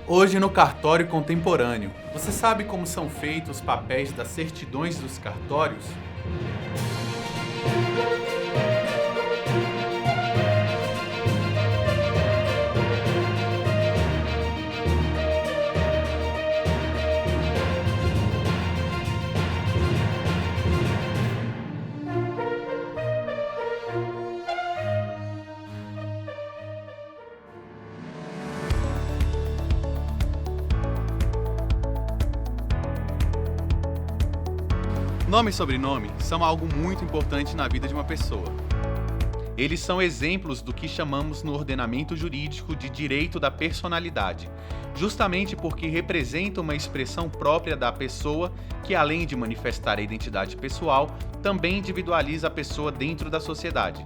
Hoje no cartório contemporâneo, você sabe como são feitos os papéis das certidões dos cartórios? Nome e sobrenome são algo muito importante na vida de uma pessoa. Eles são exemplos do que chamamos no ordenamento jurídico de direito da personalidade, justamente porque representam uma expressão própria da pessoa que, além de manifestar a identidade pessoal, também individualiza a pessoa dentro da sociedade.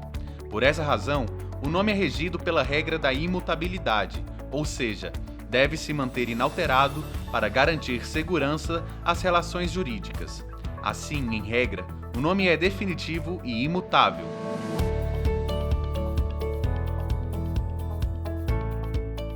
Por essa razão, o nome é regido pela regra da imutabilidade, ou seja, deve se manter inalterado para garantir segurança às relações jurídicas. Assim, em regra, o nome é definitivo e imutável.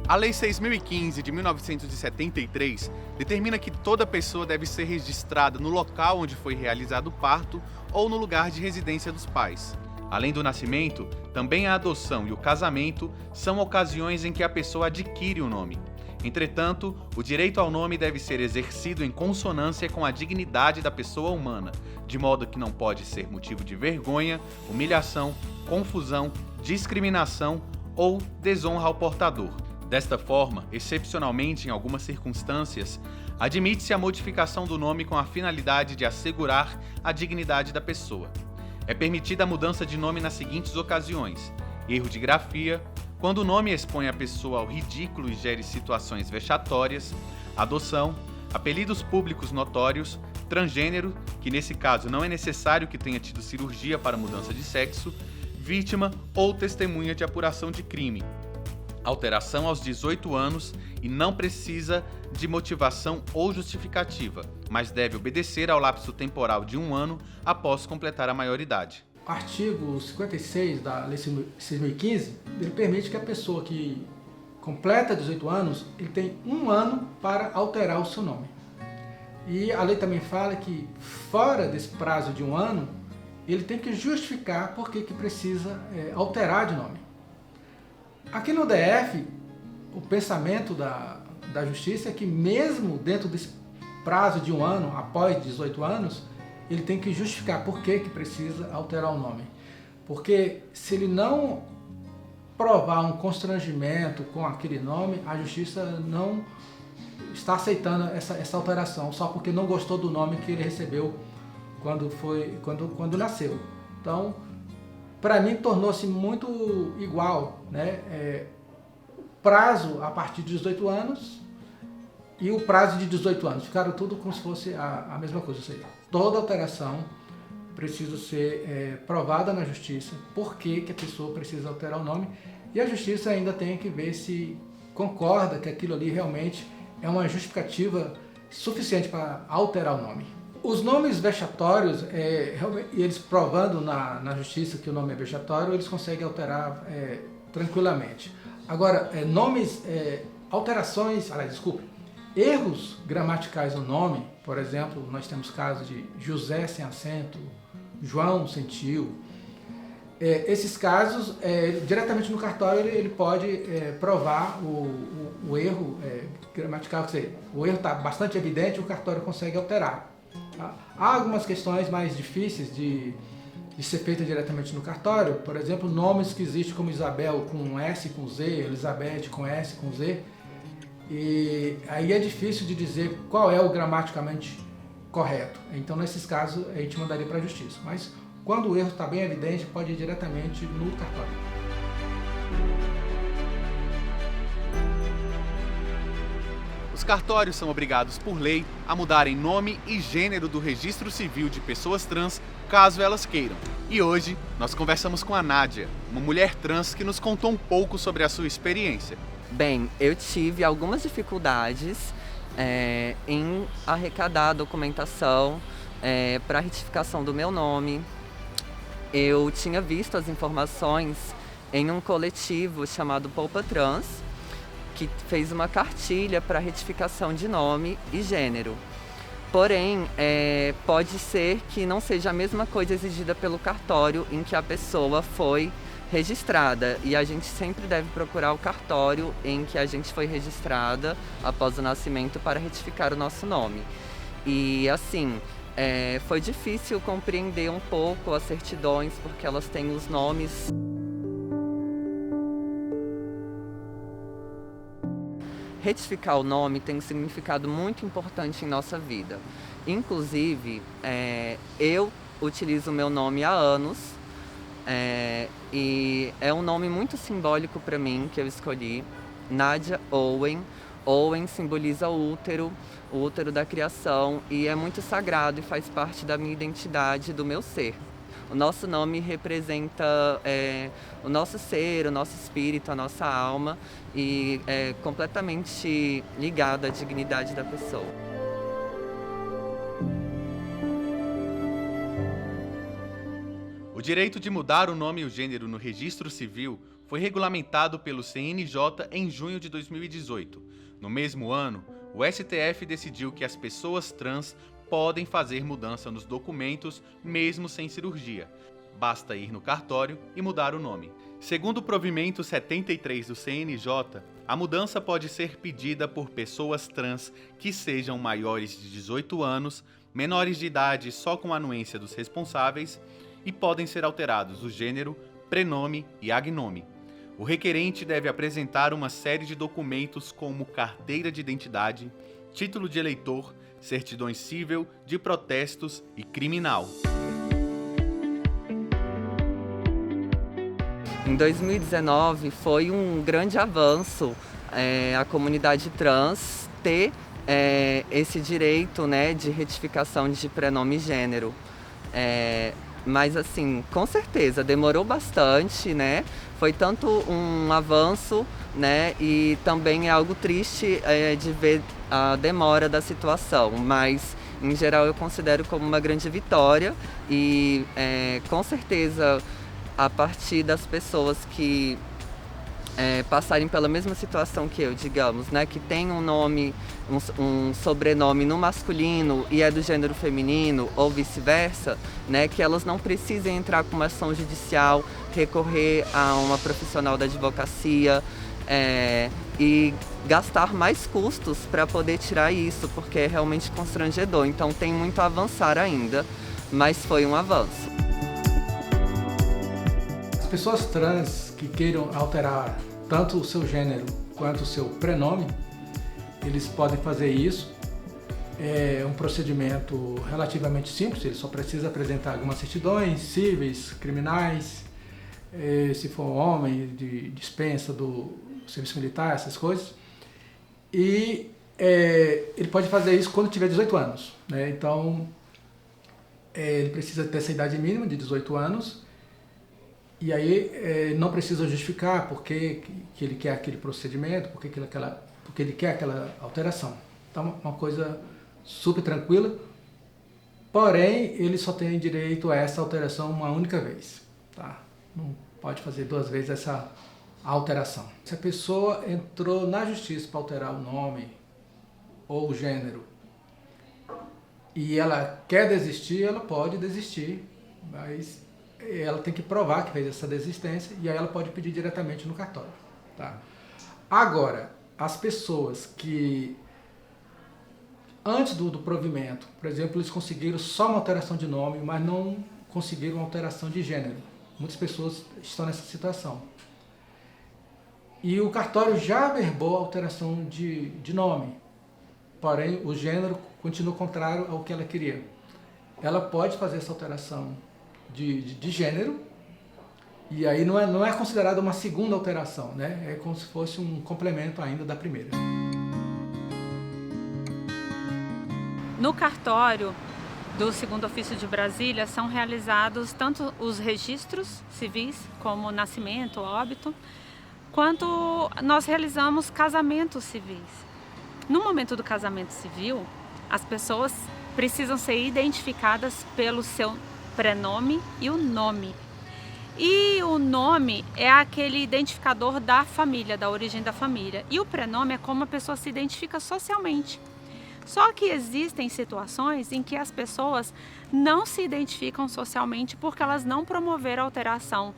A Lei 6.015 de 1973 determina que toda pessoa deve ser registrada no local onde foi realizado o parto ou no lugar de residência dos pais. Além do nascimento, também a adoção e o casamento são ocasiões em que a pessoa adquire o nome. Entretanto, o direito ao nome deve ser exercido em consonância com a dignidade da pessoa humana, de modo que não pode ser motivo de vergonha, humilhação, confusão, discriminação ou desonra ao portador. Desta forma, excepcionalmente em algumas circunstâncias, admite-se a modificação do nome com a finalidade de assegurar a dignidade da pessoa. É permitida a mudança de nome nas seguintes ocasiões: erro de grafia, quando o nome expõe a pessoa ao ridículo e gere situações vexatórias, adoção, apelidos públicos notórios, transgênero, que nesse caso não é necessário que tenha tido cirurgia para mudança de sexo, vítima ou testemunha de apuração de crime, alteração aos 18 anos e não precisa de motivação ou justificativa, mas deve obedecer ao lapso temporal de 1 ano após completar a maioridade. O artigo 56 da Lei 6.015, ele permite que a pessoa que completa 18 anos, ele tem 1 ano para alterar o seu nome. E a lei também fala que, fora desse prazo de 1 ano, ele tem que justificar por que precisa alterar de nome. Aqui no DF, o pensamento da Justiça é que mesmo dentro desse prazo de 1 ano, após 18 anos, ele tem que justificar por que precisa alterar o nome. Porque se ele não provar um constrangimento com aquele nome, a Justiça não está aceitando essa alteração, só porque não gostou do nome que ele recebeu quando nasceu. Então, para mim, tornou-se muito igual, né? Prazo a partir de 18 anos e o prazo de 18 anos. Ficaram tudo como se fosse a mesma coisa. Ou seja, toda alteração precisa ser provada na Justiça por que a pessoa precisa alterar o nome, e a Justiça ainda tem que ver se concorda que aquilo ali realmente é uma justificativa suficiente para alterar o nome. Os nomes vexatórios, eles provando na Justiça que o nome é vexatório, eles conseguem alterar tranquilamente. Agora, erros gramaticais no nome, por exemplo, nós temos casos de José sem acento, João sem tio. Esses casos, diretamente no cartório, ele pode provar o erro gramatical, quer dizer, o erro está bastante evidente, o cartório consegue alterar. Tá? Há algumas questões mais difíceis de ser feita diretamente no cartório, por exemplo, nomes que existem como Isabel com S com Z, Elizabeth com S com Z, e aí é difícil de dizer qual é o gramaticalmente correto. Então, nesses casos, a gente mandaria para a Justiça. Mas, quando o erro está bem evidente, pode ir diretamente no cartório. Os cartórios são obrigados por lei a mudarem nome e gênero do registro civil de pessoas trans, caso elas queiram. E hoje, nós conversamos com a Nádia, uma mulher trans que nos contou um pouco sobre a sua experiência. Bem, eu tive algumas dificuldades em arrecadar a documentação para a retificação do meu nome. Eu tinha visto as informações em um coletivo chamado Poupa Trans, que fez uma cartilha para retificação de nome e gênero. Porém, pode ser que não seja a mesma coisa exigida pelo cartório em que a pessoa foi registrada. E a gente sempre deve procurar o cartório em que a gente foi registrada após o nascimento para retificar o nosso nome. E assim, foi difícil compreender um pouco as certidões, porque elas têm os nomes. Retificar o nome tem um significado muito importante em nossa vida. Inclusive, eu utilizo o meu nome há anos, e é um nome muito simbólico para mim, que eu escolhi, Nádia Owen. Owen simboliza o útero da criação, e é muito sagrado e faz parte da minha identidade, do meu ser. O nosso nome representa o nosso ser, o nosso espírito, a nossa alma, e é completamente ligado à dignidade da pessoa. O direito de mudar o nome e o gênero no registro civil foi regulamentado pelo CNJ em junho de 2018. No mesmo ano, o STF decidiu que as pessoas trans podem fazer mudança nos documentos mesmo sem cirurgia. Basta ir no cartório e mudar o nome. Segundo o provimento 73 do CNJ, a mudança pode ser pedida por pessoas trans que sejam maiores de 18 anos, menores de idade só com anuência dos responsáveis, e podem ser alterados o gênero, prenome e agnome. O requerente deve apresentar uma série de documentos como carteira de identidade, título de eleitor, certidões civil, de protestos e criminal. Em 2019 foi um grande avanço a comunidade trans ter esse direito, né, de retificação de prenome e gênero. Mas assim, com certeza, demorou bastante, né? Foi tanto um avanço, né? E também é algo triste de ver a demora da situação, mas em geral eu considero como uma grande vitória e com certeza a partir das pessoas que passarem pela mesma situação que eu, digamos, né, que tem um nome, um sobrenome no masculino e é do gênero feminino ou vice-versa, né, que elas não precisem entrar com uma ação judicial, recorrer a uma profissional da advocacia e gastar mais custos para poder tirar isso, porque é realmente constrangedor. Então tem muito a avançar ainda, mas foi um avanço. As pessoas trans que queiram alterar tanto o seu gênero quanto o seu prenome, eles podem fazer isso. É um procedimento relativamente simples, ele só precisa apresentar algumas certidões cíveis, criminais, se for homem, de dispensa do serviço militar, essas coisas. E ele pode fazer isso quando tiver 18 anos, né? Então, ele precisa ter essa idade mínima de 18 anos. E aí não precisa justificar por que ele quer aquele procedimento, porque ele quer aquela alteração. Então, uma coisa super tranquila, porém ele só tem direito a essa alteração uma única vez, tá? Não pode fazer 2 vezes essa alteração. Se a pessoa entrou na justiça para alterar o nome ou o gênero e ela quer desistir, ela pode desistir, mas ela tem que provar que fez essa desistência e aí ela pode pedir diretamente no cartório, tá? Agora, as pessoas que antes do provimento, por exemplo, eles conseguiram só uma alteração de nome, mas não conseguiram uma alteração de gênero. Muitas pessoas estão nessa situação. E o cartório já averbou a alteração de nome, porém o gênero continua contrário ao que ela queria. Ela pode fazer essa alteração de gênero, e aí não é considerada uma segunda alteração, né? É como se fosse um complemento ainda da primeira. No cartório do Segundo Ofício de Brasília são realizados tanto os registros civis, como nascimento, óbito, quanto nós realizamos casamentos civis. No momento do casamento civil, as pessoas precisam ser identificadas pelo seu prenome e o nome. E o nome é aquele identificador da família, da origem da família. E o prenome é como a pessoa se identifica socialmente. Só que existem situações em que as pessoas não se identificam socialmente porque elas não promoveram a alteração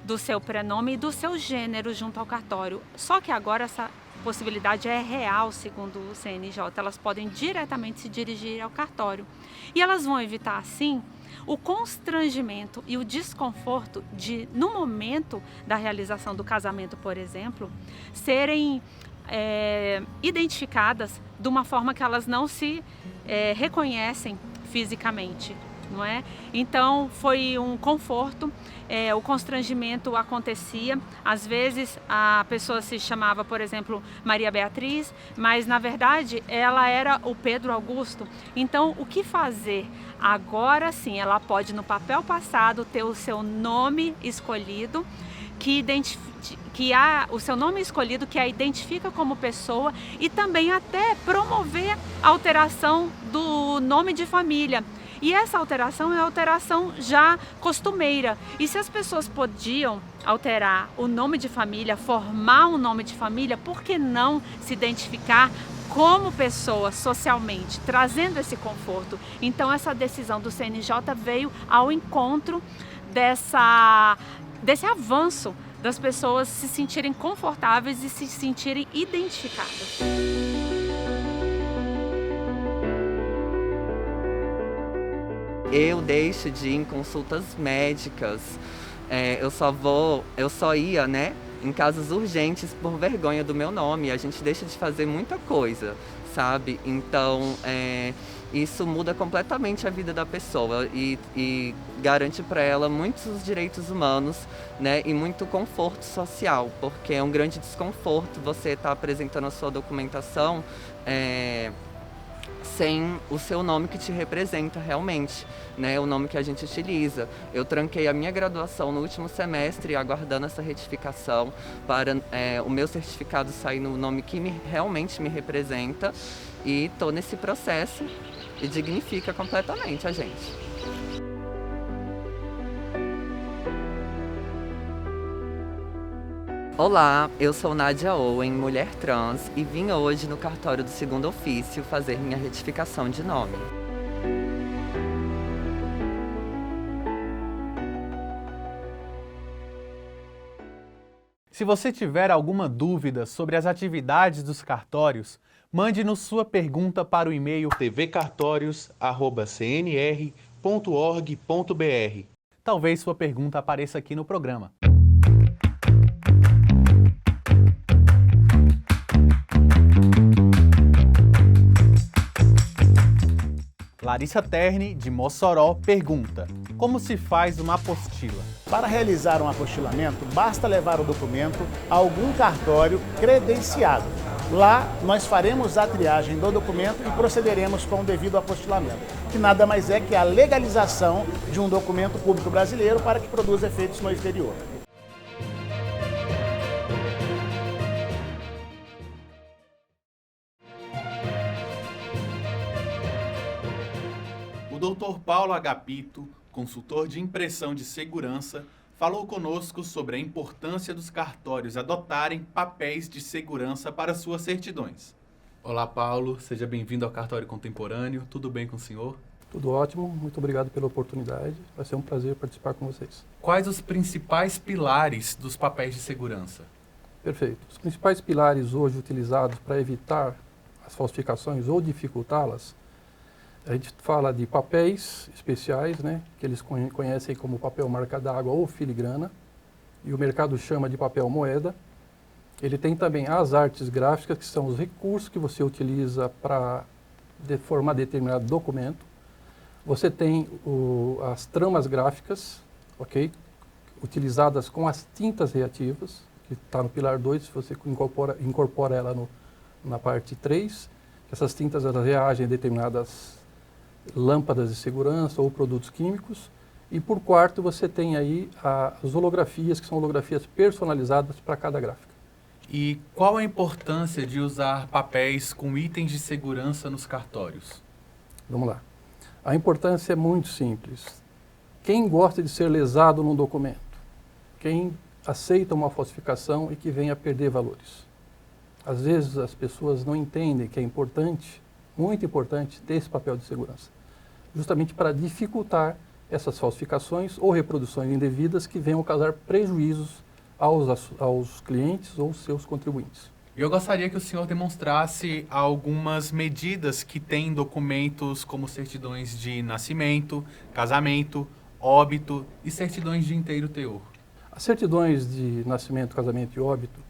do seu prenome e do seu gênero junto ao cartório. Só que agora essa possibilidade é real, segundo o CNJ. Elas podem diretamente se dirigir ao cartório. E elas vão evitar, assim, o constrangimento e o desconforto de, no momento da realização do casamento, por exemplo, serem identificadas de uma forma que elas não se reconhecem fisicamente, não é? Então foi um conforto, o constrangimento acontecia, às vezes a pessoa se chamava, por exemplo, Maria Beatriz, mas na verdade ela era o Pedro Augusto. Então o que fazer? Agora sim, ela pode no papel passado ter o seu nome escolhido, que há o seu nome escolhido, que a identifica como pessoa, e também até promover a alteração do nome de família. E essa alteração é a alteração já costumeira. E se as pessoas podiam alterar o nome de família, formar um nome de família, por que não se identificar como pessoa socialmente, trazendo esse conforto? Então essa decisão do CNJ veio ao encontro desse avanço das pessoas se sentirem confortáveis e se sentirem identificadas. Eu deixo de ir em consultas médicas, eu só ia, né, em casos urgentes por vergonha do meu nome. A gente deixa de fazer muita coisa, sabe? Então, isso muda completamente a vida da pessoa e garante para ela muitos direitos humanos, né, e muito conforto social, porque é um grande desconforto você estar apresentando a sua documentação sem o seu nome que te representa realmente, né, o nome que a gente utiliza. Eu tranquei a minha graduação no último semestre, aguardando essa retificação para o meu certificado sair no nome que realmente me representa, e estou nesse processo e dignifica completamente a gente. Olá, eu sou Nádia Owen, mulher trans, e vim hoje no cartório do segundo ofício fazer minha retificação de nome. Se você tiver alguma dúvida sobre as atividades dos cartórios, mande-nos sua pergunta para o e-mail tvcartórios@cnr.org.br. Talvez sua pergunta apareça aqui no programa. Larissa Terni, de Mossoró, pergunta: como se faz uma apostila? Para realizar um apostilamento, basta levar o documento a algum cartório credenciado. Lá, nós faremos a triagem do documento e procederemos com o devido apostilamento, que nada mais é que a legalização de um documento público brasileiro para que produza efeitos no exterior. O Dr. Paulo Agapito, consultor de impressão de segurança, falou conosco sobre a importância dos cartórios adotarem papéis de segurança para suas certidões. Olá, Paulo. Seja bem-vindo ao Cartório Contemporâneo. Tudo bem com o senhor? Tudo ótimo. Muito obrigado pela oportunidade. Vai ser um prazer participar com vocês. Quais os principais pilares dos papéis de segurança? Perfeito. Os principais pilares hoje utilizados para evitar as falsificações ou dificultá-las, a gente fala de papéis especiais, né, que eles conhecem como papel marca d'água ou filigrana, e o mercado chama de papel moeda. Ele tem também as artes gráficas, que são os recursos que você utiliza para formar determinado documento. Você tem as tramas gráficas, ok? Utilizadas com as tintas reativas, que está no pilar 2, você incorpora ela na parte 3. Essas tintas elas reagem a determinadas lâmpadas de segurança ou produtos químicos. E por quarto você tem aí as holografias, que são holografias personalizadas para cada gráfica. E qual a importância de usar papéis com itens de segurança nos cartórios? Vamos lá. A importância é muito simples. Quem gosta de ser lesado num documento? quem aceita uma falsificação e que vem a perder valores. Às vezes as pessoas não entendem que é importante, muito importante, ter esse papel de segurança, justamente para dificultar essas falsificações ou reproduções indevidas que venham causar prejuízos aos clientes ou seus contribuintes. Eu gostaria que o senhor demonstrasse algumas medidas que têm documentos como certidões de nascimento, casamento, óbito e certidões de inteiro teor. As certidões de nascimento, casamento e óbito,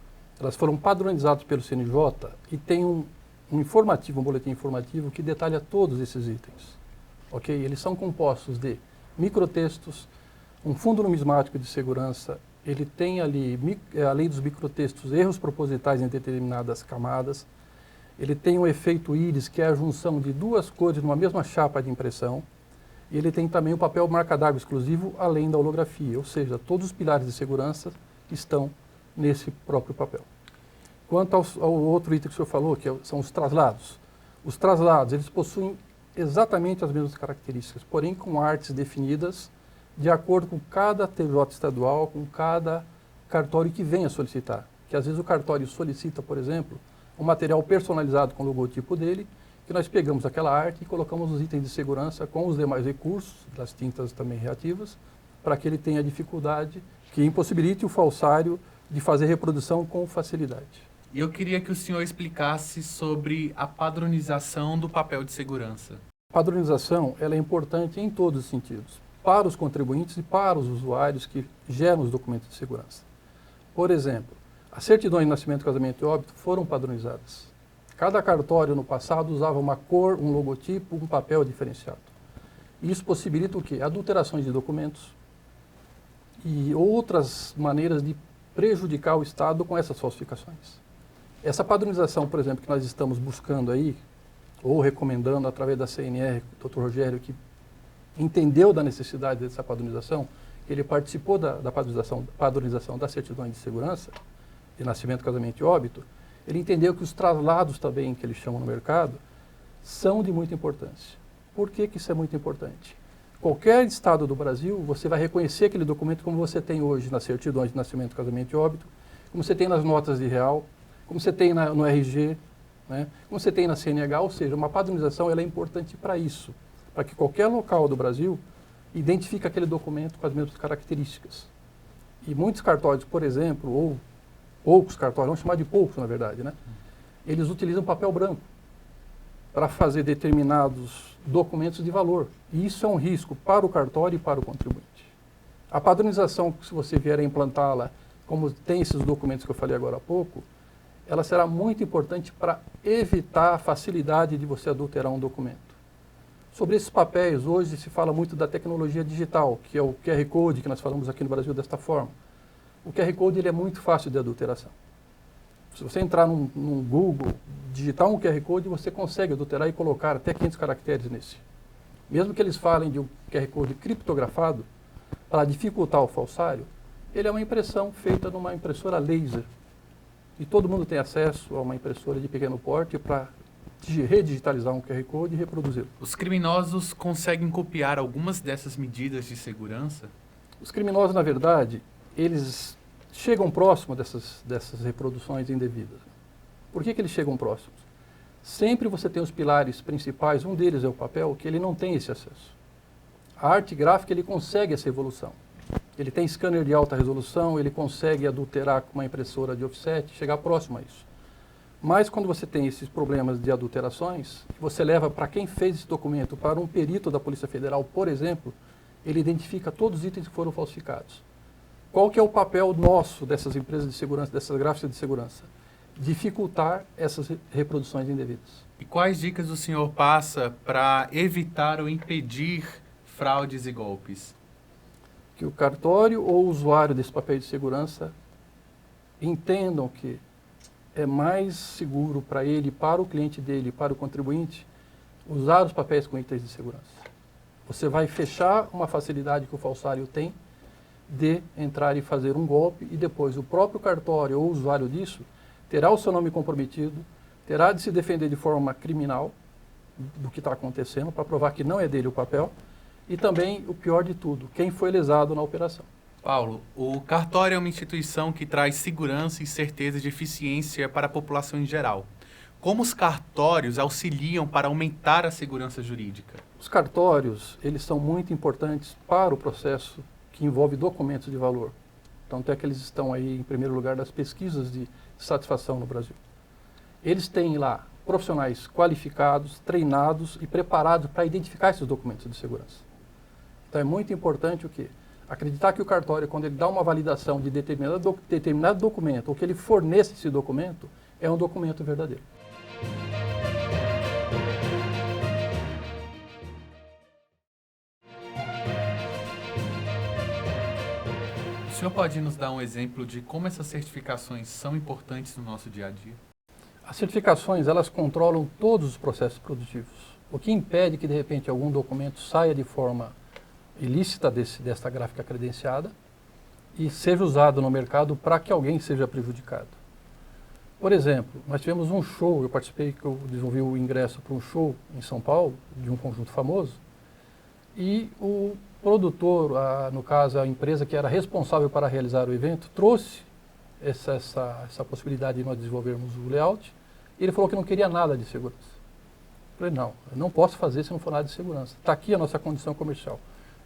elas foram padronizadas pelo CNJ e tem um boletim informativo que detalha todos esses itens. Ok? Eles são compostos de microtextos, um fundo numismático de segurança, ele tem ali, além dos microtextos, erros propositais em determinadas camadas, ele tem o efeito íris, que é a junção de duas cores numa mesma chapa de impressão, e ele tem também o papel marca d'água exclusivo, além da holografia, ou seja, todos os pilares de segurança estão nesse próprio papel. Quanto ao outro item que o senhor falou, são os traslados. Os traslados, eles possuem exatamente as mesmas características, porém com artes definidas de acordo com cada TJ estadual, com cada cartório que venha solicitar. Que às vezes o cartório solicita, por exemplo, um material personalizado com o logotipo dele, que nós pegamos aquela arte e colocamos os itens de segurança com os demais recursos, das tintas também reativas, para que ele tenha dificuldade, que impossibilite o falsário de fazer reprodução com facilidade. E eu queria que o senhor explicasse sobre a padronização do papel de segurança. A padronização ela é importante em todos os sentidos, para os contribuintes e para os usuários que geram os documentos de segurança. Por exemplo, as certidões de nascimento, casamento e óbito foram padronizadas. Cada cartório no passado usava uma cor, um logotipo, um papel diferenciado. Isso possibilita o quê? Adulterações de documentos e outras maneiras de prejudicar o Estado com essas falsificações. Essa padronização, por exemplo, que nós estamos buscando aí, ou recomendando através da CNR, o Dr. Rogério, que entendeu da necessidade dessa padronização, ele participou da padronização das certidões de segurança, de nascimento, casamento e óbito, ele entendeu que os traslados também, que eles chamam no mercado, são de muita importância. Por que isso é muito importante? Qualquer estado do Brasil, você vai reconhecer aquele documento como você tem hoje nas certidões de nascimento, casamento e óbito, como você tem nas notas de real, como você tem no RG, né? Como você tem na CNH, ou seja, uma padronização ela é importante para isso, para que qualquer local do Brasil identifique aquele documento com as mesmas características. E muitos cartórios, por exemplo, ou poucos cartórios, vamos chamar de poucos na verdade, né? Eles utilizam papel branco para fazer determinados documentos de valor. E isso é um risco para o cartório e para o contribuinte. A padronização, se você vier a implantá-la, como tem esses documentos que eu falei agora há pouco, ela será muito importante para evitar a facilidade de você adulterar um documento. Sobre esses papéis, hoje se fala muito da tecnologia digital, que é o QR Code, que nós falamos aqui no Brasil desta forma. O QR Code ele é muito fácil de adulteração. Se você entrar num Google, digitar um QR Code, você consegue adulterar e colocar até 500 caracteres nesse. Mesmo que eles falem de um QR Code criptografado, para dificultar o falsário, ele é uma impressão feita numa impressora laser. E todo mundo tem acesso a uma impressora de pequeno porte para redigitalizar um QR Code e reproduzi-lo. Os criminosos conseguem copiar algumas dessas medidas de segurança? Os criminosos, na verdade, eles chegam próximo dessas reproduções indevidas. Por que eles chegam próximos? Sempre você tem os pilares principais, um deles é o papel, que ele não tem esse acesso. A arte gráfica, ele consegue essa evolução. Ele tem scanner de alta resolução, ele consegue adulterar com uma impressora de offset, chegar próximo a isso. Mas quando você tem esses problemas de adulterações, você leva para quem fez esse documento, para um perito da Polícia Federal, por exemplo, ele identifica todos os itens que foram falsificados. Qual que é o papel nosso dessas empresas de segurança, dessas gráficas de segurança? Dificultar essas reproduções indevidas. E quais dicas o senhor passa para evitar ou impedir fraudes e golpes? Que o cartório ou o usuário desse papel de segurança entendam que é mais seguro para ele, para o cliente dele, para o contribuinte, usar os papéis com itens de segurança. Você vai fechar uma facilidade que o falsário tem de entrar e fazer um golpe e depois o próprio cartório ou o usuário disso terá o seu nome comprometido, terá de se defender de forma criminal do que está acontecendo para provar que não é dele o papel e também, o pior de tudo, quem foi lesado na operação. Paulo, o cartório é uma instituição que traz segurança e certeza de eficiência para a população em geral. Como os cartórios auxiliam para aumentar a segurança jurídica? Os cartórios, eles são muito importantes para o processo que envolve documentos de valor. Tanto é que eles estão aí em primeiro lugar das pesquisas de satisfação no Brasil. Eles têm lá profissionais qualificados, treinados e preparados para identificar esses documentos de segurança. Então é muito importante o quê? Acreditar que o cartório, quando ele dá uma validação de determinado documento, ou que ele fornece esse documento, é um documento verdadeiro. O senhor pode nos dar um exemplo de como essas certificações são importantes no nosso dia a dia? As certificações, elas controlam todos os processos produtivos. O que impede que, de repente, algum documento saia de forma ilícita desta gráfica credenciada e seja usado no mercado para que alguém seja prejudicado. Por exemplo, nós tivemos um show, eu desenvolvi o ingresso para um show em São Paulo, de um conjunto famoso, e o produtor, no caso a empresa que era responsável para realizar o evento, trouxe essa possibilidade de nós desenvolvermos o layout, e ele falou que não queria nada de segurança. Eu falei, não, eu não posso fazer se não for nada de segurança. Está aqui a nossa condição comercial.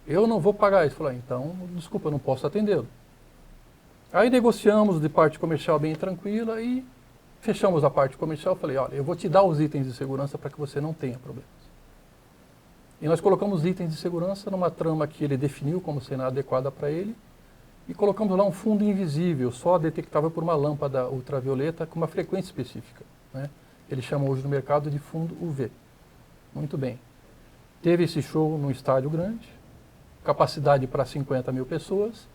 Eu não vou pagar isso. Eu falei, então, desculpa, eu não posso atendê-lo. Aí negociamos de parte comercial bem tranquila e fechamos a parte comercial. Eu falei, olha, eu vou te dar os itens de segurança para que você não tenha problemas. E nós colocamos itens de segurança numa trama que ele definiu como sendo adequada para ele e colocamos lá um fundo invisível, só detectável por uma lâmpada ultravioleta com uma frequência específica, né? Ele chama hoje no mercado de fundo UV. Muito bem. Teve esse show num estádio grande, capacidade para 50 mil pessoas,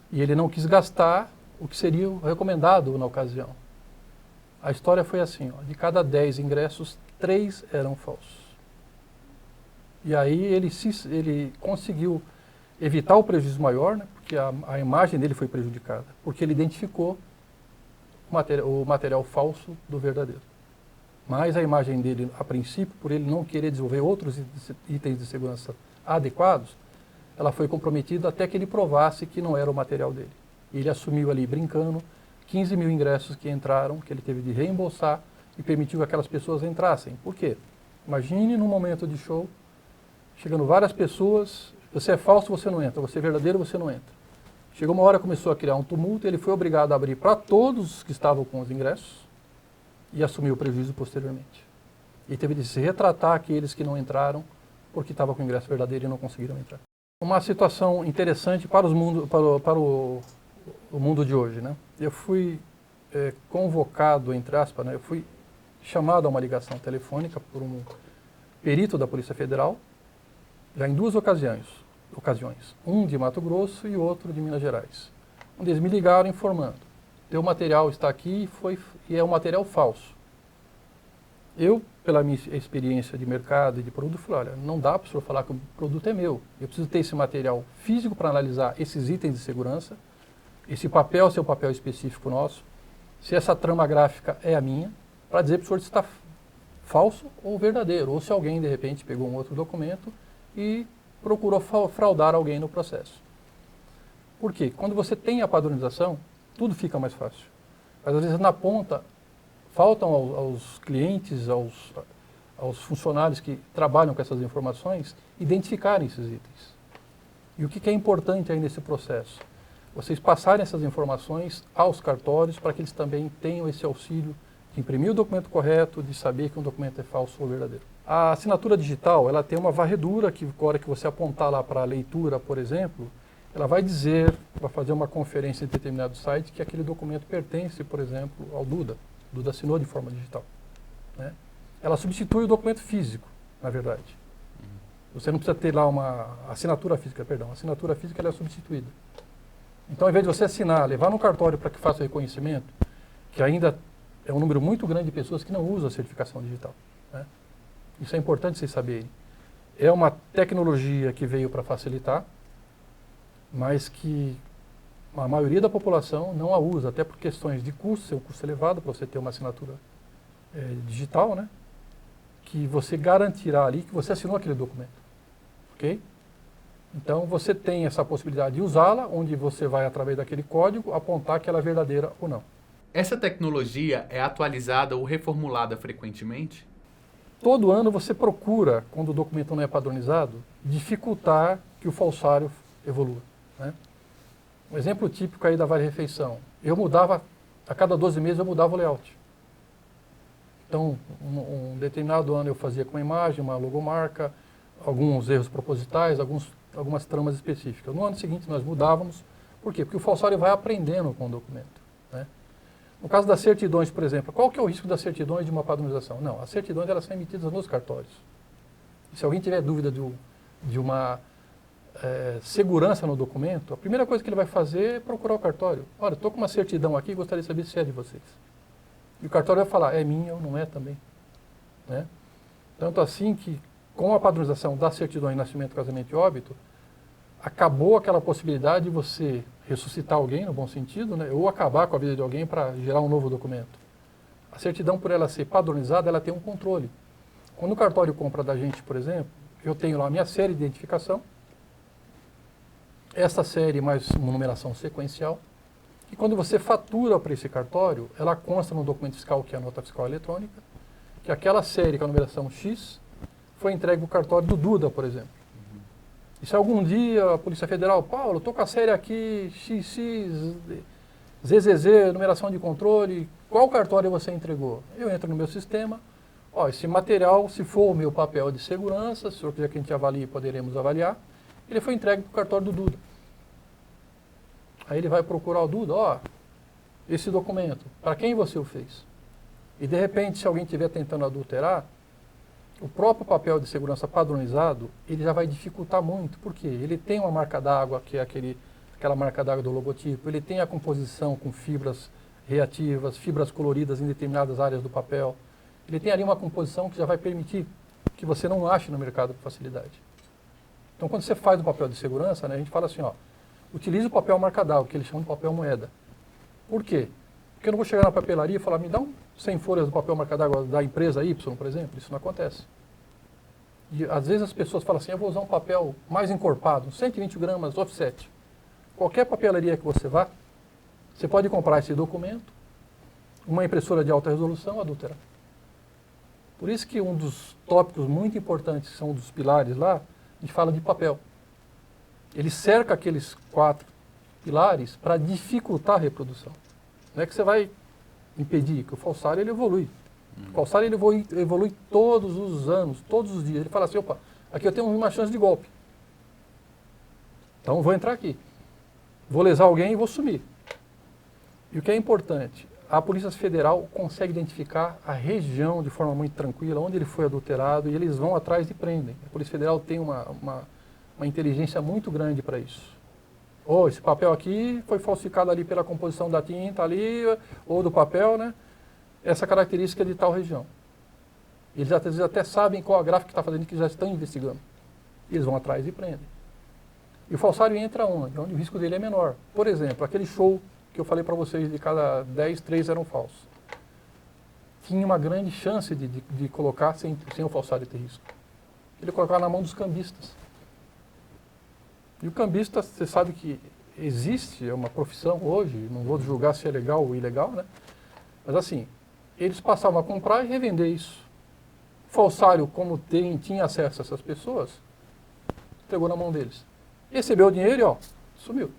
e ele não quis gastar o que seria o recomendado na ocasião. A história foi assim, ó, de cada 10 ingressos, 3 eram falsos. E aí ele conseguiu evitar o prejuízo maior, né, porque a imagem dele foi prejudicada, porque ele identificou o material falso do verdadeiro. Mas a imagem dele, a princípio, por ele não querer desenvolver outros itens de segurança adequados, ela foi comprometida até que ele provasse que não era o material dele. E ele assumiu ali, brincando, 15 mil ingressos que entraram, que ele teve de reembolsar e permitiu que aquelas pessoas entrassem. Por quê? Imagine num momento de show, chegando várias pessoas, você é falso, você não entra, você é verdadeiro, você não entra. Chegou uma hora, começou a criar um tumulto, ele foi obrigado a abrir para todos que estavam com os ingressos e assumiu o prejuízo posteriormente. E teve de se retratar aqueles que não entraram porque estavam com o ingresso verdadeiro e não conseguiram entrar. Uma situação interessante para o mundo de hoje, né? Eu fui convocado, entre aspas, né? Eu fui chamado a uma ligação telefônica por um perito da Polícia Federal, já em 2 ocasiões, um de Mato Grosso e outro de Minas Gerais. Onde eles me ligaram informando, teu material está aqui e é um material falso. Eu, pela minha experiência de mercado e de produto, falei, olha, não dá para o senhor falar que o produto é meu. Eu preciso ter esse material físico para analisar esses itens de segurança, esse papel, seu papel específico nosso, se essa trama gráfica é a minha, para dizer para o senhor se está falso ou verdadeiro, ou se alguém, de repente, pegou um outro documento e procurou fraudar alguém no processo. Por quê? Quando você tem a padronização, tudo fica mais fácil. Mas, às vezes, na ponta, faltam aos clientes, aos funcionários que trabalham com essas informações, identificarem esses itens. E o que é importante aí nesse processo? Vocês passarem essas informações aos cartórios para que eles também tenham esse auxílio de imprimir o documento correto, de saber que um documento é falso ou verdadeiro. A assinatura digital, ela tem uma varredura que, na hora que você apontar lá para a leitura, por exemplo, ela vai dizer, vai fazer uma conferência em determinado site que aquele documento pertence, por exemplo, ao Duda. O Duda assinou de forma digital, né? Ela substitui o documento físico, na verdade. Você não precisa ter lá uma assinatura física, perdão. A assinatura física ela é substituída. Então, ao invés de você assinar, levar no cartório para que faça o reconhecimento, que ainda é um número muito grande de pessoas que não usam a certificação digital, né? Isso é importante vocês saberem. É uma tecnologia que veio para facilitar, mas que a maioria da população não a usa, até por questões de custo, seu custo elevado para você ter uma assinatura digital, né? Que você garantirá ali que você assinou aquele documento, ok? Então, você tem essa possibilidade de usá-la, onde você vai, através daquele código, apontar que ela é verdadeira ou não. Essa tecnologia é atualizada ou reformulada frequentemente? Todo ano você procura, quando o documento não é padronizado, dificultar que o falsário evolua, né? Um exemplo típico aí da Vale Refeição. Eu mudava, a cada 12 meses eu mudava o layout. Então, um determinado ano eu fazia com uma imagem, uma logomarca, alguns erros propositais, algumas tramas específicas. No ano seguinte nós mudávamos. Por quê? Porque o falsário vai aprendendo com o documento, né? No caso das certidões, por exemplo, qual que é o risco das certidões de uma padronização? Não, as certidões elas são emitidas nos cartórios. E se alguém tiver dúvida de uma segurança no documento, a primeira coisa que ele vai fazer é procurar o cartório. Olha, estou com uma certidão aqui, gostaria de saber se é de vocês. E o cartório vai falar, é minha ou não é também, né? Tanto assim que, com a padronização da certidão de nascimento, casamento e óbito, acabou aquela possibilidade de você ressuscitar alguém, no bom sentido, né? Ou acabar com a vida de alguém para gerar um novo documento. A certidão, por ela ser padronizada, ela tem um controle. Quando o cartório compra da gente, por exemplo, eu tenho lá a minha série de identificação, essa série mais uma numeração sequencial, e quando você fatura para esse cartório, ela consta no documento fiscal, que é a nota fiscal eletrônica, que aquela série com a numeração X foi entregue ao cartório do Duda, por exemplo. E se algum dia a Polícia Federal, Paulo, estou com a série aqui, XX, ZZZ, numeração de controle, qual cartório você entregou? Eu entro no meu sistema, ó, esse material, se for o meu papel de segurança, se o senhor quiser que a gente avalie, poderemos avaliar, ele foi entregue para o cartório do Duda. Aí ele vai procurar o Duda, ó, esse documento, para quem você o fez? E de repente, se alguém estiver tentando adulterar, o próprio papel de segurança padronizado, ele já vai dificultar muito, porque ele tem uma marca d'água, que é aquela marca d'água do logotipo, ele tem a composição com fibras reativas, fibras coloridas em determinadas áreas do papel, ele tem ali uma composição que já vai permitir que você não ache no mercado com facilidade. Então, quando você faz o papel de segurança, né, a gente fala assim, ó, utilize o papel marca d'água, que eles chamam de papel moeda. Por quê? Porque eu não vou chegar na papelaria e falar, me dá 100 folhas do papel marca d'água da empresa Y, por exemplo. Isso não acontece. E às vezes as pessoas falam assim, eu vou usar um papel mais encorpado, 120 gramas offset. Qualquer papelaria que você vá, você pode comprar esse documento, uma impressora de alta resolução, adulterar. Por isso que um dos tópicos muito importantes, que são dos pilares lá, a gente fala de papel. Ele cerca aqueles 4 pilares para dificultar a reprodução. Não é que você vai impedir, que o falsário ele evolui. O falsário ele evolui todos os anos, todos os dias. Ele fala assim, opa, aqui eu tenho uma chance de golpe. Então vou entrar aqui. Vou lesar alguém e vou sumir. E o que é importante, a Polícia Federal consegue identificar a região de forma muito tranquila, onde ele foi adulterado, e eles vão atrás e prendem. A Polícia Federal tem uma inteligência muito grande para isso. Ou esse papel aqui foi falsificado ali pela composição da tinta ali, ou do papel, né? Essa característica de tal região. Eles às vezes até sabem qual a gráfica que está fazendo, que já estão investigando. E eles vão atrás e prendem. E o falsário entra onde? Onde o risco dele é menor. Por exemplo, aquele show que eu falei para vocês, de cada 10, 3 eram falsos. Tinha uma grande chance de colocar sem o falsário ter risco. Ele colocava na mão dos cambistas. E o cambista, você sabe que existe, é uma profissão hoje, não vou julgar se é legal ou ilegal, né? Mas assim, eles passavam a comprar e revender isso. O falsário, como tinha acesso a essas pessoas, entregou na mão deles. Recebeu o dinheiro e ó, sumiu.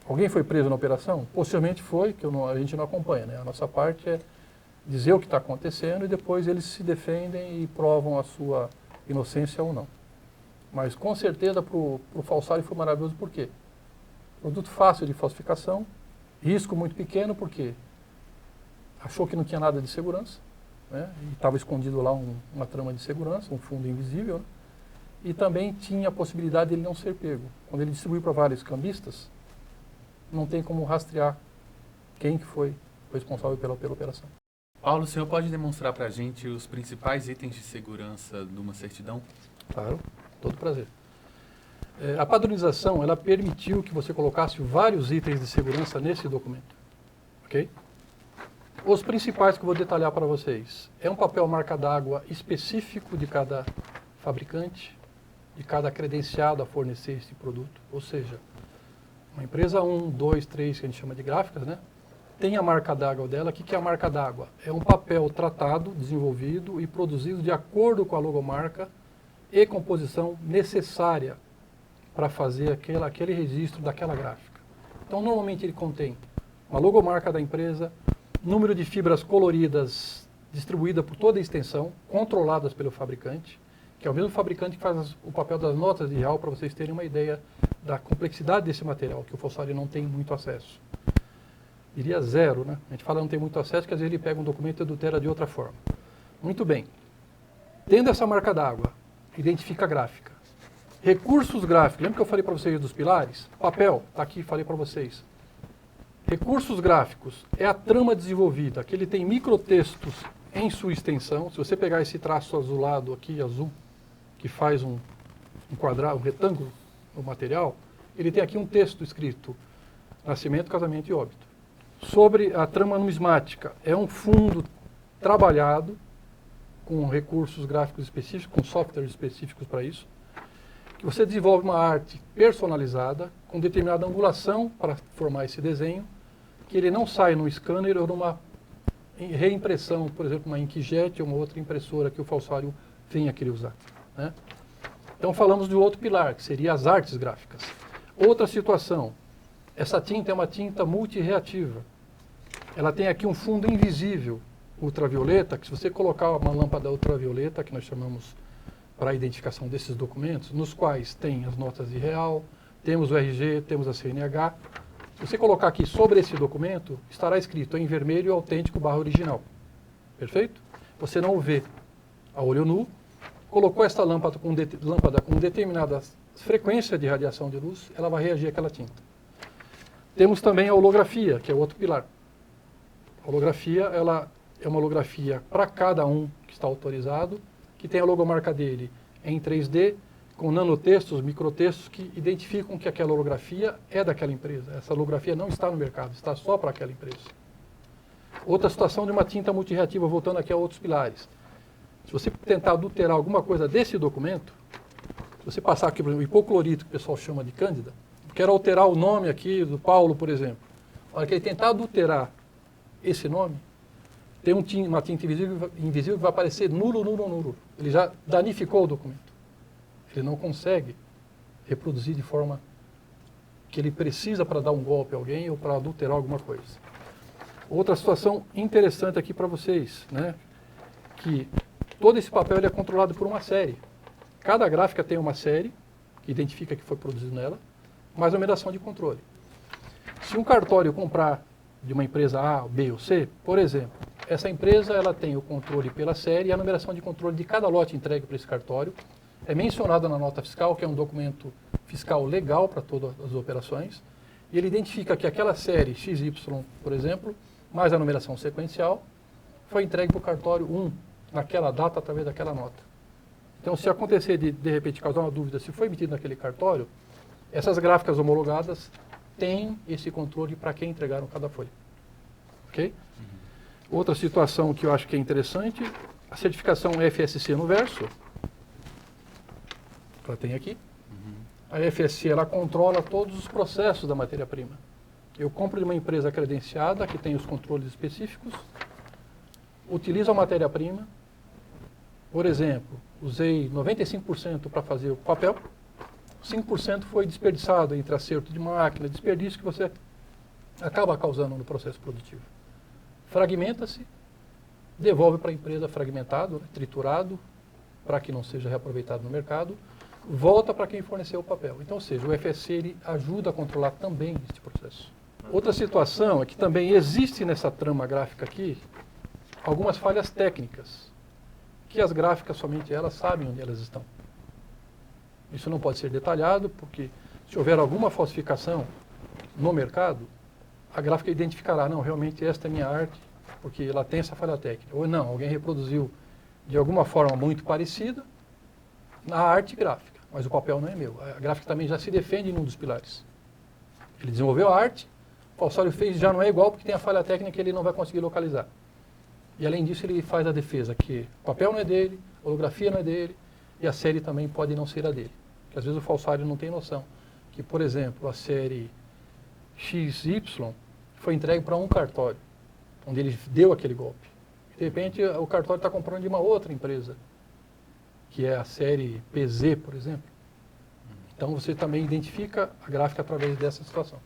Alguém foi preso na operação? Possivelmente foi, que a gente não acompanha, né? A nossa parte é dizer o que está acontecendo e depois eles se defendem e provam a sua inocência ou não. Mas com certeza para o falsário foi maravilhoso, por quê? Produto fácil de falsificação, risco muito pequeno, porque achou que não tinha nada de segurança, né? E estava escondido lá uma trama de segurança, um fundo invisível, né? E também tinha a possibilidade de ele não ser pego. Quando ele distribuiu para vários cambistas, não tem como rastrear quem que foi o responsável pela operação. Paulo, o senhor pode demonstrar para a gente os principais itens de segurança de uma certidão? Claro, todo prazer. A padronização, ela permitiu que você colocasse vários itens de segurança nesse documento. Ok? Os principais que eu vou detalhar para vocês. É um papel marca d'água específico de cada fabricante. de cada credenciado a fornecer esse produto. Ou seja, uma empresa 1, 2, 3, que a gente chama de gráficas, né? Tem a marca d'água dela. O que é a marca d'água? É um papel tratado, desenvolvido e produzido de acordo com a logomarca e composição necessária para fazer aquele registro daquela gráfica. Então, normalmente ele contém uma logomarca da empresa, número de fibras coloridas distribuída por toda a extensão, controladas pelo fabricante, que é o mesmo fabricante que faz o papel das notas de real, para vocês terem uma ideia da complexidade desse material, que o falsário não tem muito acesso. Diria zero, né? A gente fala não tem muito acesso, porque às vezes ele pega um documento e adultera de outra forma. Muito bem. Tendo essa marca d'água, identifica a gráfica. Recursos gráficos, lembra que eu falei para vocês dos pilares? Papel, está aqui, falei para vocês. Recursos gráficos é a trama desenvolvida, que ele tem microtextos em sua extensão. Se você pegar esse traço azulado aqui, azul, que faz um quadrado, um retângulo no material, ele tem aqui um texto escrito: nascimento, casamento e óbito. Sobre a trama numismática, é um fundo trabalhado com recursos gráficos específicos, com softwares específicos para isso, que você desenvolve uma arte personalizada, com determinada angulação para formar esse desenho, que ele não sai no scanner ou numa reimpressão, por exemplo, uma inkjet ou uma outra impressora que o falsário venha querer usar, né? Então falamos de outro pilar, que seria as artes gráficas. Outra situação, essa tinta é uma tinta multireativa. Ela tem aqui um fundo invisível, ultravioleta, que se você colocar uma lâmpada ultravioleta, que nós chamamos para a identificação desses documentos, nos quais tem as notas de real, temos o RG, temos a CNH. Se você colocar aqui sobre esse documento, estará escrito em vermelho autêntico / original. Perfeito? Você não o vê a olho nu. Colocou esta lâmpada com determinada frequência de radiação de luz, ela vai reagir àquela tinta. Temos também a holografia, que é outro pilar. A holografia, ela é uma holografia para cada um que está autorizado, que tem a logomarca dele em 3D, com nanotextos, microtextos que identificam que aquela holografia é daquela empresa. Essa holografia não está no mercado, está só para aquela empresa. Outra situação de uma tinta multireativa, voltando aqui a outros pilares. Se você tentar adulterar alguma coisa desse documento, se você passar aqui, por exemplo, o hipoclorito, que o pessoal chama de cândida, quero alterar o nome aqui do Paulo, por exemplo. Na hora que ele tentar adulterar esse nome, tem uma tinta invisível que vai aparecer nulo, nulo, nulo. Ele já danificou o documento. Ele não consegue reproduzir de forma que ele precisa para dar um golpe a alguém ou para adulterar alguma coisa. Outra situação interessante aqui para vocês, né? Que todo esse papel ele é controlado por uma série. Cada gráfica tem uma série que identifica que foi produzido nela, mais a numeração de controle. Se um cartório comprar de uma empresa A, B ou C, por exemplo, essa empresa ela tem o controle pela série e a numeração de controle de cada lote entregue para esse cartório é mencionada na nota fiscal, que é um documento fiscal legal para todas as operações, e ele identifica que aquela série XY, por exemplo, mais a numeração sequencial, foi entregue para o cartório 1, naquela data, através daquela nota. Então, se acontecer de repente, causar uma dúvida se foi emitido naquele cartório, essas gráficas homologadas têm esse controle para quem entregaram cada folha. Ok? Outra situação que eu acho que é interessante, a certificação FSC no verso, ela tem aqui. A FSC, ela controla todos os processos da matéria-prima. Eu compro de uma empresa credenciada, que tem os controles específicos, utilizo a matéria-prima, por exemplo, usei 95% para fazer o papel, 5% foi desperdiçado entre acerto de máquina, desperdício que você acaba causando no processo produtivo. Fragmenta-se, devolve para a empresa fragmentado, né, triturado, para que não seja reaproveitado no mercado, volta para quem forneceu o papel. Então, ou seja, o FSC ele ajuda a controlar também este processo. Outra situação é que também existe nessa trama gráfica aqui algumas falhas técnicas, que as gráficas, somente elas, sabem onde elas estão. Isso não pode ser detalhado, porque se houver alguma falsificação no mercado, a gráfica identificará, não, realmente esta é minha arte, porque ela tem essa falha técnica. Ou não, alguém reproduziu de alguma forma muito parecida na arte gráfica, mas o papel não é meu. A gráfica também já se defende em um dos pilares. Ele desenvolveu a arte, o falsário fez, já não é igual porque tem a falha técnica que ele não vai conseguir localizar. E além disso ele faz a defesa que o papel não é dele, a holografia não é dele e a série também pode não ser a dele. que às vezes o falsário não tem noção. Que, por exemplo, a série XY foi entregue para um cartório, onde ele deu aquele golpe. De repente, o cartório está comprando de uma outra empresa, que é a série PZ, por exemplo. Então, você também identifica a gráfica através dessa situação.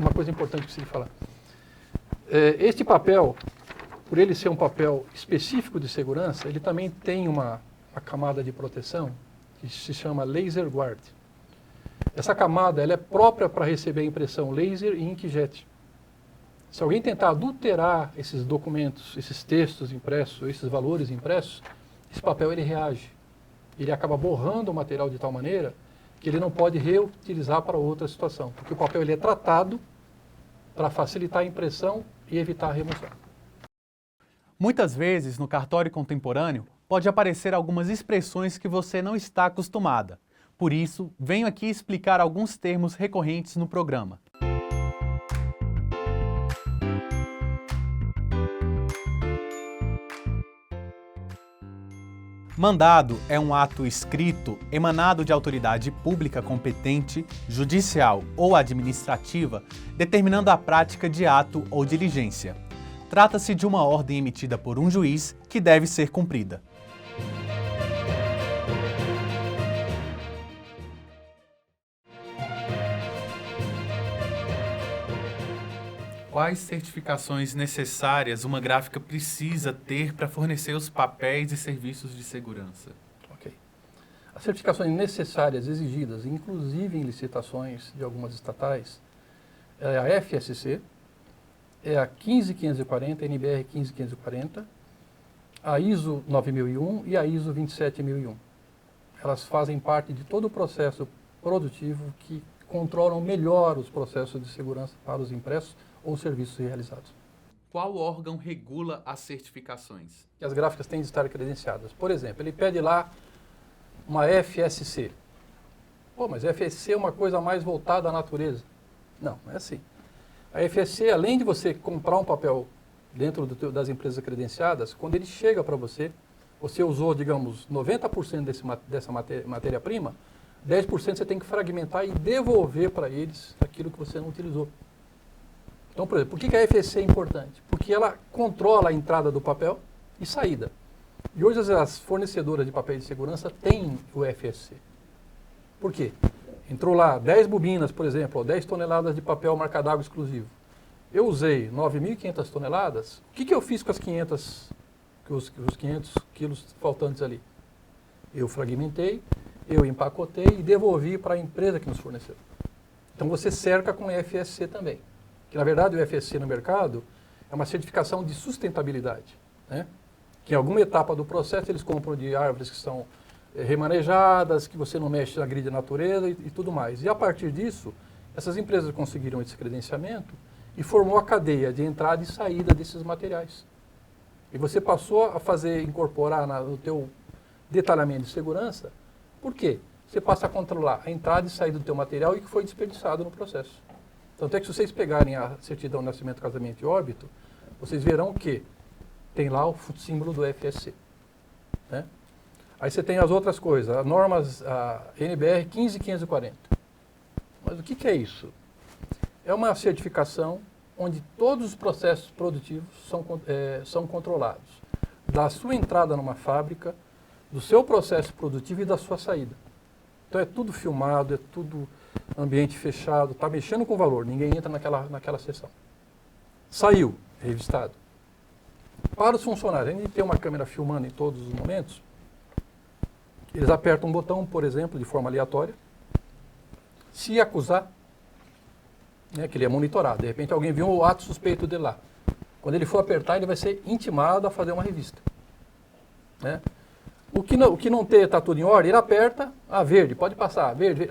Uma coisa importante que eu preciso falar. Este papel, por ele ser um papel específico de segurança, ele também tem uma camada de proteção que se chama Laser Guard. Essa camada ela é própria para receber a impressão laser e inkjet. Se alguém tentar adulterar esses documentos, esses textos impressos, esses valores impressos, esse papel ele reage. Ele acaba borrando o material de tal maneira que ele não pode reutilizar para outra situação, porque o papel ele é tratado para facilitar a impressão e evitar a remoção. Muitas vezes, no cartório contemporâneo, pode aparecer algumas expressões que você não está acostumada. Por isso, venho aqui explicar alguns termos recorrentes no programa. Mandado é um ato escrito emanado de autoridade pública competente, judicial ou administrativa, determinando a prática de ato ou diligência. Trata-se de uma ordem emitida por um juiz que deve ser cumprida. Quais certificações necessárias uma gráfica precisa ter para fornecer os papéis e serviços de segurança? Ok. As certificações necessárias exigidas, inclusive em licitações de algumas estatais, é a FSC, é a 15540, a NBR 15540, a ISO 9001 e a ISO 27001. Elas fazem parte de todo o processo produtivo que controlam melhor os processos de segurança para os impressos ou serviços realizados. Qual órgão regula as certificações? As gráficas têm de estar credenciadas. Por exemplo, ele pede lá uma FSC. Pô, mas a FSC é uma coisa mais voltada à natureza. Não, não é assim. A FSC, além de você comprar um papel dentro das empresas credenciadas, quando ele chega para você, você usou, digamos, 90% dessa matéria-prima, 10% você tem que fragmentar e devolver para eles aquilo que você não utilizou. Então, por exemplo, por que a FSC é importante? Porque ela controla a entrada do papel e saída. E hoje as fornecedoras de papéis de segurança têm o FSC. Por quê? Entrou lá 10 bobinas, por exemplo, ou 10 toneladas de papel marca d'água exclusivo. Eu usei 9.500 toneladas. O que eu fiz com as 500 quilos faltantes ali? Eu fragmentei, eu empacotei e devolvi para a empresa que nos forneceu. Então você cerca com o FSC também. Que na verdade o FSC no mercado é uma certificação de sustentabilidade, né? Que em alguma etapa do processo eles compram de árvores que são remanejadas, que você não mexe na grade da natureza e tudo mais. E a partir disso, essas empresas conseguiram esse credenciamento e formou a cadeia de entrada e saída desses materiais. E você passou a incorporar no teu detalhamento de segurança. Por quê? Você passa a controlar a entrada e saída do teu material e que foi desperdiçado no processo. Tanto é que se vocês pegarem a certidão de nascimento, casamento e óbito, vocês verão que tem lá o símbolo do FSC. Né? Aí você tem as outras coisas, as normas, a NBR 15540. Mas o que é isso? É uma certificação onde todos os processos produtivos são controlados. Da sua entrada numa fábrica, do seu processo produtivo e da sua saída. Então é tudo filmado, é tudo ambiente fechado, está mexendo com valor, ninguém entra naquela sessão. Saiu, revistado. Para os funcionários, a gente tem uma câmera filmando em todos os momentos, eles apertam um botão, por exemplo, de forma aleatória, se acusar, né, que ele é monitorado, de repente alguém viu um ato suspeito dele lá. Quando ele for apertar, ele vai ser intimado a fazer uma revista. Né? O que não está tudo em ordem, ele aperta, verde, pode passar, verde,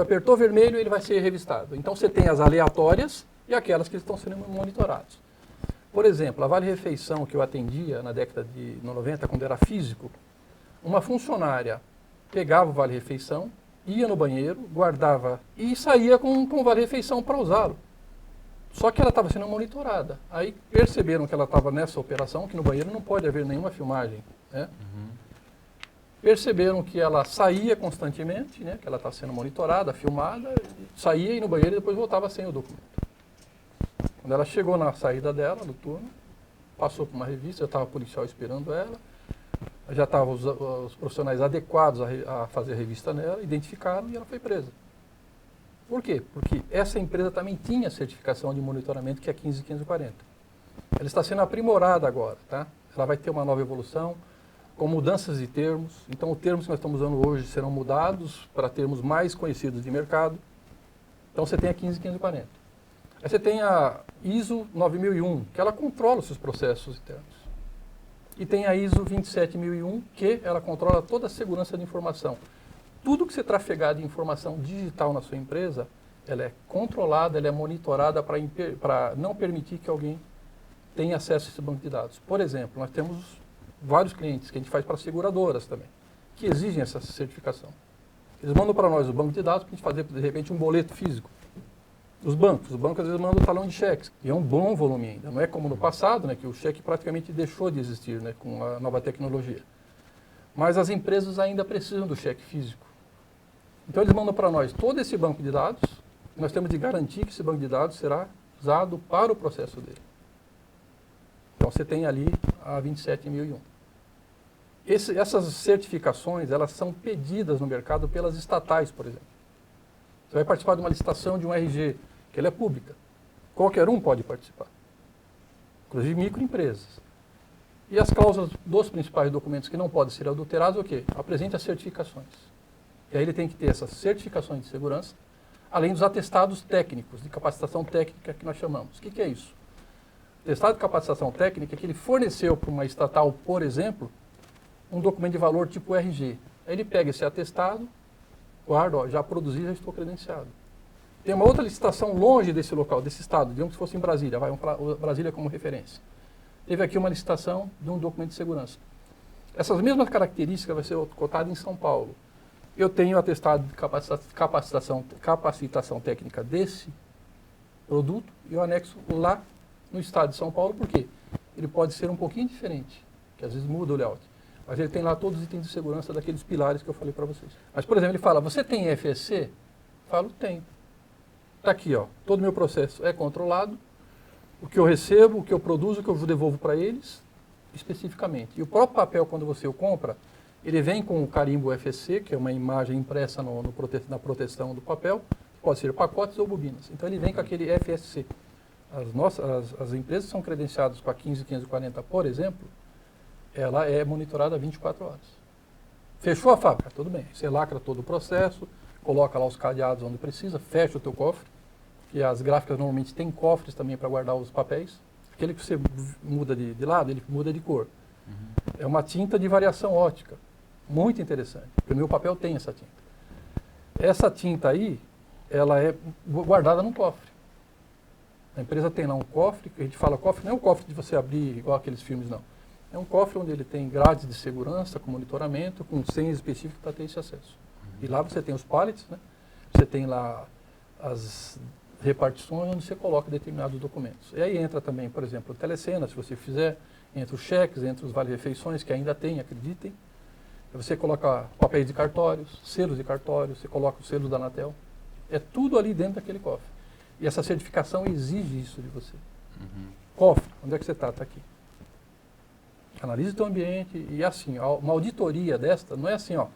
apertou vermelho, ele vai ser revistado. Então você tem as aleatórias e aquelas que estão sendo monitoradas. Por exemplo, a Vale Refeição que eu atendia na década de 90, quando era físico, uma funcionária pegava o Vale Refeição, ia no banheiro, guardava e saía com o Vale Refeição para usá-lo. Só que ela estava sendo monitorada. Aí perceberam que ela estava nessa operação, que no banheiro não pode haver nenhuma filmagem. Né? perceberam que ela saía constantemente, né, que ela está sendo monitorada, filmada, saía, ia no banheiro e depois voltava sem o documento. Quando ela chegou na saída dela, no turno, passou por uma revista, já estava policial esperando ela, já estavam os profissionais adequados a fazer a revista nela, identificaram e ela foi presa. Por quê? Porque essa empresa também tinha certificação de monitoramento, que é 15540. Ela está sendo aprimorada agora, tá? Ela vai ter uma nova evolução, com mudanças de termos. Então, os termos que nós estamos usando hoje serão mudados para termos mais conhecidos de mercado. Então, você tem a 15540. Aí você tem a ISO 9001, que ela controla os seus processos internos. E tem a ISO 27001, que ela controla toda a segurança de informação. Tudo que você trafegar de informação digital na sua empresa, ela é controlada, ela é monitorada para não permitir que alguém tenha acesso a esse banco de dados. Por exemplo, nós temos vários clientes que a gente faz para seguradoras também, que exigem essa certificação. Eles mandam para nós o banco de dados para a gente fazer, de repente, um boleto físico. Os bancos às vezes mandam talão de cheques, e é um bom volume ainda. Não é como no passado, né, que o cheque praticamente deixou de existir, né, com a nova tecnologia. Mas as empresas ainda precisam do cheque físico. Então eles mandam para nós todo esse banco de dados, e nós temos de garantir que esse banco de dados será usado para o processo dele. Então você tem ali a 27001. Essas certificações, elas são pedidas no mercado pelas estatais, por exemplo. Você vai participar de uma licitação de um RG, que ela é pública. Qualquer um pode participar, inclusive microempresas. E as cláusulas dos principais documentos que não podem ser adulterados, o quê? Apresente as certificações. E aí ele tem que ter essas certificações de segurança, além dos atestados técnicos, de capacitação técnica que nós chamamos. O que é isso? O atestado de capacitação técnica é que ele forneceu para uma estatal, por exemplo, um documento de valor tipo RG. Aí ele pega esse atestado, guarda, ó, já produzi, já estou credenciado. Tem uma outra licitação longe desse local, desse estado, digamos que fosse em Brasília, vai Brasília como referência. Teve aqui uma licitação de um documento de segurança. Essas mesmas características vai ser cotada em São Paulo. Eu tenho atestado de capacitação técnica desse produto e eu anexo lá no estado de São Paulo, por quê? Ele pode ser um pouquinho diferente, que às vezes muda o layout. Mas ele tem lá todos os itens de segurança daqueles pilares que eu falei para vocês. Mas, por exemplo, ele fala, você tem FSC? Eu falo, tenho. Está aqui, ó, todo o meu processo é controlado, o que eu recebo, o que eu produzo, o que eu devolvo para eles, especificamente. E o próprio papel, quando você o compra, ele vem com o carimbo FSC, que é uma imagem impressa na proteção do papel, pode ser pacotes ou bobinas. Então ele vem com aquele FSC. As empresas que são credenciadas com a 15540, por exemplo, ela é monitorada 24 horas. Fechou a fábrica? Tudo bem. Você lacra todo o processo, coloca lá os cadeados onde precisa, fecha o teu cofre, que as gráficas normalmente têm cofres também para guardar os papéis. Aquele que você muda de lado, ele muda de cor. É uma tinta de variação ótica, muito interessante, porque o meu papel tem essa tinta. Essa tinta aí, ela é guardada num cofre. A empresa tem lá um cofre, que a gente fala cofre, não é um cofre de você abrir igual aqueles filmes, não. É um cofre onde ele tem grades de segurança, com monitoramento, com senhas específicas para ter esse acesso. E lá você tem os pallets, né? Você tem lá as repartições onde você coloca determinados documentos. E aí entra também, por exemplo, o telecena, se você fizer, entre os cheques, entre os vale-refeições, que ainda tem, acreditem. Você coloca papéis de cartórios, selos de cartórios, você coloca os selos da Anatel. É tudo ali dentro daquele cofre. E essa certificação exige isso de você. Cofre, onde é que você está? Está aqui. Analise o teu ambiente e assim, uma auditoria desta, não é assim, ó,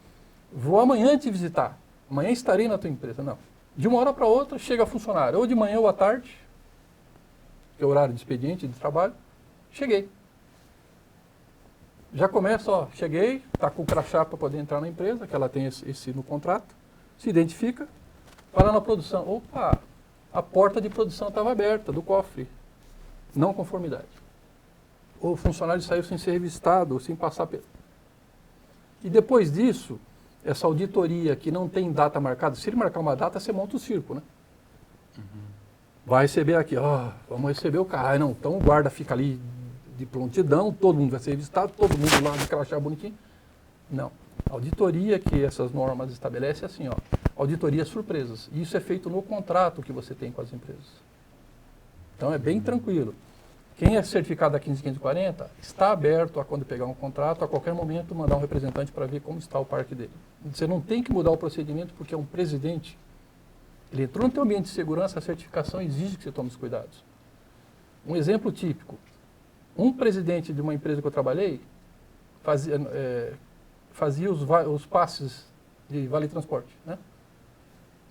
vou amanhã te visitar, amanhã estarei na tua empresa, não. De uma hora para outra chega funcionário, ou de manhã ou à tarde, que é o horário de expediente, de trabalho, cheguei. Já começa, ó, cheguei, está com o crachá para poder entrar na empresa, que ela tem esse no contrato, se identifica, vai lá na produção, opa, a porta de produção estava aberta, do cofre, não conformidade. Ou o funcionário saiu sem ser revistado, sem passar... E depois disso, essa auditoria que não tem data marcada, se ele marcar uma data, você monta o circo, né? Vai receber aqui, ó, vamos receber o cara. Não, então o guarda fica ali de prontidão, todo mundo vai ser revistado, todo mundo lá de crachá bonitinho. Não. A auditoria que essas normas estabelecem é assim, ó, auditoria surpresas. E isso é feito no contrato que você tem com as empresas. Então é bem tranquilo. Quem é certificado da 15540 está aberto a, quando pegar um contrato, a qualquer momento mandar um representante para ver como está o parque dele. Você não tem que mudar o procedimento porque é um presidente. Ele entrou no teu ambiente de segurança, a certificação exige que você tome os cuidados. Um exemplo típico. Um presidente de uma empresa que eu trabalhei fazia os passes de vale transporte, né?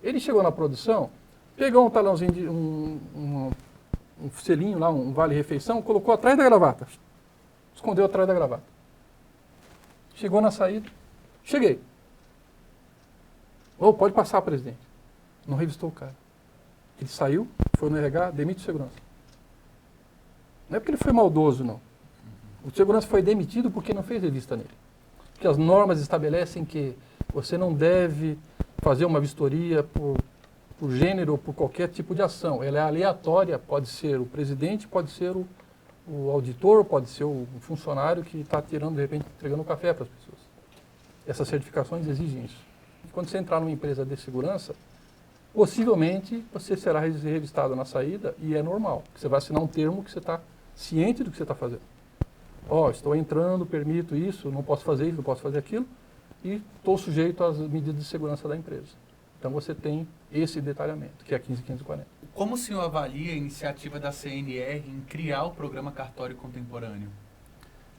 Ele chegou na produção, pegou um talãozinho de um selinho lá, um vale-refeição, colocou atrás da gravata. Escondeu atrás da gravata. Chegou na saída. Cheguei. Oh, pode passar, presidente. Não revistou o cara. Ele saiu, foi no RH, demite o segurança. Não é porque ele foi maldoso, não. O segurança foi demitido porque não fez revista nele. Porque as normas estabelecem que você não deve fazer uma vistoria por gênero ou por qualquer tipo de ação. Ela é aleatória, pode ser o presidente, pode ser o auditor, pode ser o funcionário que está tirando, de repente, entregando um café para as pessoas. Essas certificações exigem isso. E quando você entrar numa empresa de segurança, possivelmente você será revistado na saída e é normal. Você vai assinar um termo que você está ciente do que você está fazendo. Estou entrando, permito isso, não posso fazer isso, não posso fazer aquilo, e estou sujeito às medidas de segurança da empresa. Então você tem esse detalhamento, que é a 15540. Como o senhor avalia a iniciativa da CNR em criar o programa Cartório Contemporâneo?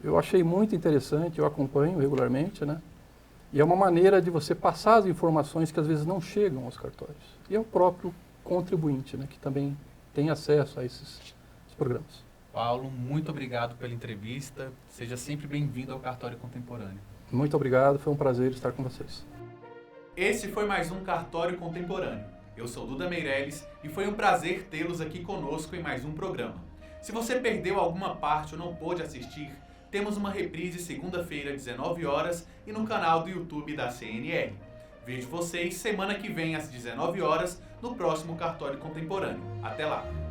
Eu achei muito interessante, eu acompanho regularmente, né? E é uma maneira de você passar as informações que às vezes não chegam aos cartórios. E é o próprio contribuinte, né, que também tem acesso a esses programas. Paulo, muito obrigado pela entrevista. Seja sempre bem-vindo ao Cartório Contemporâneo. Muito obrigado, foi um prazer estar com vocês. Esse foi mais um Cartório Contemporâneo. Eu sou Duda Meirelles e foi um prazer tê-los aqui conosco em mais um programa. Se você perdeu alguma parte ou não pôde assistir, temos uma reprise segunda-feira, 19 horas, e no canal do YouTube da CNR. Vejo vocês semana que vem às 19 horas no próximo Cartório Contemporâneo. Até lá!